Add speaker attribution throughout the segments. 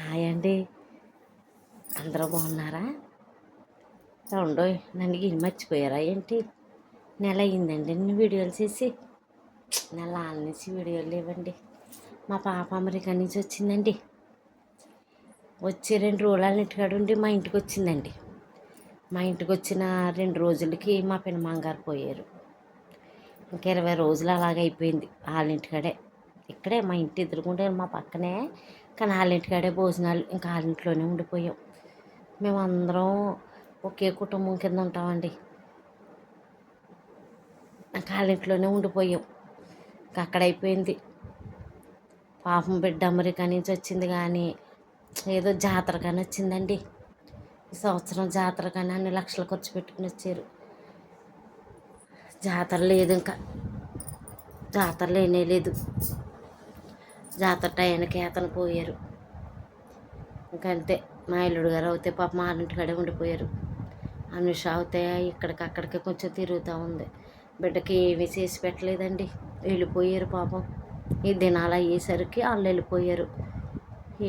Speaker 1: Hi అండి. అందరూ బాగున్నారా? ఏవండోయ్ నన్ను గిన్ని మర్చిపోయారా ఏంటి? నెల అయిందండి నేను వీడియోలు చేసి. నెల నుంచి వీడియోలు లేవండి. మా పాప అమెరికా నుంచి వచ్చిందండి. వచ్చి 2 రోజులు ఇంటికాడుండి మా ఇంటికి వచ్చిందండి. మా ఇంటికి వచ్చిన 2 రోజులకి మా పిన్నమాంగారు పోయారు. ఇంకా 20 రోజులు అలాగే అయిపోయింది వాళ్ళ ఇంటికాడే. ఇక్కడే మా ఇంటి ఎదురుకుంటే మా పక్కనే, కానీ వాళ్ళ ఇంటికాడే భోజనాలు. ఇంకా వాళ్ళ ఇంట్లోనే ఉండిపోయాం. మేమందరం ఒకే కుటుంబం కింద ఉంటామండి. ఇంకా వాళ్ళ ఇంట్లోనే ఉండిపోయాం. ఇంకా అక్కడ అయిపోయింది. పాపం బిడ్డ అమెరికా నుంచి వచ్చింది, కానీ ఏదో జాతరకని వచ్చిందండి. ఈ సంవత్సరం జాతరకని అన్ని లక్షలు ఖర్చు పెట్టుకుని వచ్చారు. జాతర లేదు, ఇంకా జాతర లేనే లేదు. జాతర టయానికి అతను పోయారు. ఇంకంతే. మా ఇల్లుడు గారు అవుతే పాప మా ఇంటికాడే ఉండిపోయారు. అనుష అవుతే ఇక్కడికక్కడికి కొంచెం తిరుగుతూ ఉంది. బిడ్డకి ఏమీ చేసి పెట్టలేదండి. వెళ్ళిపోయారు పాపం. ఈ దినాలు అయ్యేసరికి వాళ్ళు వెళ్ళిపోయారు.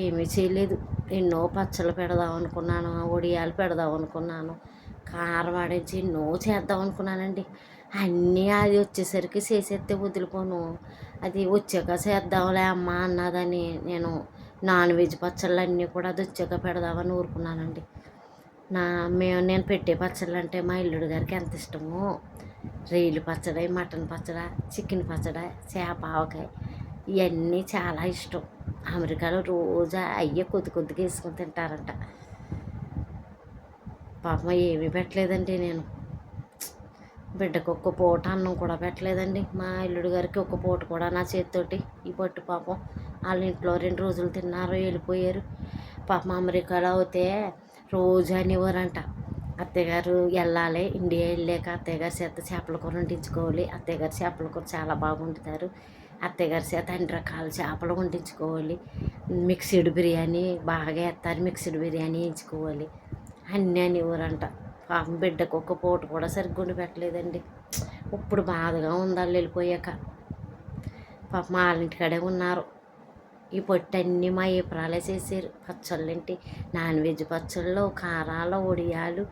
Speaker 1: ఏమీ చేయలేదు. ఎన్నో పచ్చళ్ళు పెడదాం అనుకున్నాను, వడియాలు పెడదాం అనుకున్నాను, కారం ఆడించి ఎన్నో చేద్దాం అనుకున్నానండి. అన్నీ అది వచ్చేసరికి చేసేస్తే వదిలిపోను. అది వచ్చాక చేద్దాంలే అమ్మ అన్నదని నేను నాన్ వెజ్ పచ్చళ్ళు అన్నీ కూడా అది వచ్చాక పెడదామని ఊరుకున్నానండి. నేను పెట్టే పచ్చళ్ళు అంటే మా ఇల్లుడు గారికి ఎంత ఇష్టమో. రొయ్యలు పచ్చడి, మటన్ పచ్చడి, చికెన్ పచ్చడి, చేప ఆవకాయ ఇవన్నీ చాలా ఇష్టం. అమెరికాలో రోజు అయ్యే కొద్దిగా వేసుకొని తింటారంట. పాపం ఏమీ పెట్టలేదండి నేను. బిడ్డకు ఒక్క పూట అన్నం కూడా పెట్టలేదండి. మా ఇల్లుడు గారికి ఒక్క పూట కూడా నా చేతితోటి ఈ పట్టు పాపం వాళ్ళ ఇంట్లో 2 రోజులు తిన్నారు, వెళ్ళిపోయారు. పాపం అమెరికాలో అయితే రోజు అనేవారంట, అత్తయ్యగారు వెళ్ళాలి, ఇండియా వెళ్ళాక అత్తయ్యగారి చేత చేపల కూర వండించుకోవాలి, అత్తయ్యగారు చేపల కూర చాలా బాగా వండుతారు, అత్తయ్యగారి చేత అన్ని రకాల చేపలు వండించుకోవాలి, మిక్స్డ్ బిర్యానీ బాగా వేస్తారు, మిక్స్డ్ బిర్యానీ వేయించుకోవాలి అన్నీ అనేవారంట. పాపం బిడ్డకు ఒక్క పూట కూడా సరిగ్గా పెట్టలేదండి. ఇప్పుడు బాధగా ఉంది వాళ్ళు వెళ్ళిపోయాక. పాపం వాళ్ళ ఇంటికాడే ఉన్నారు. ఈ పొట్టు అన్నీ మా ఏప్రాలే చేసారు. పచ్చళ్ళేంటి, నాన్ వెజ్ పచ్చళ్ళు, కారాలు, వడియాలు,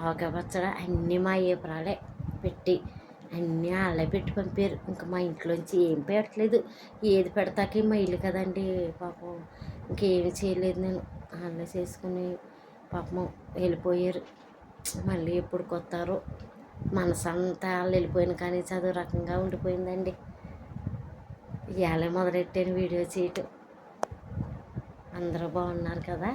Speaker 1: ఆవకాయ పచ్చడి అన్నీ మా ఏప్రాలే పెట్టి అన్నీ వాళ్ళే పెట్టి పంపారు. ఇంకా మా ఇంట్లోంచి ఏం పెట్టలేదు. ఏది పెడతాకి మా ఇల్లు కదండి పాపం. ఇంకేమి చేయలేదు నేను. వాళ్ళే చేసుకుని పాపం వెళ్ళిపోయారు. మళ్ళీ ఎప్పుడు కొత్తారో. మనసంతా వాళ్ళు వెళ్ళిపోయిన కానీ చదువు రకంగా ఉండిపోయిందండి. ఇవాళే మొదలెట్టాను వీడియో చేయటం. అందరూ బాగున్నారు కదా?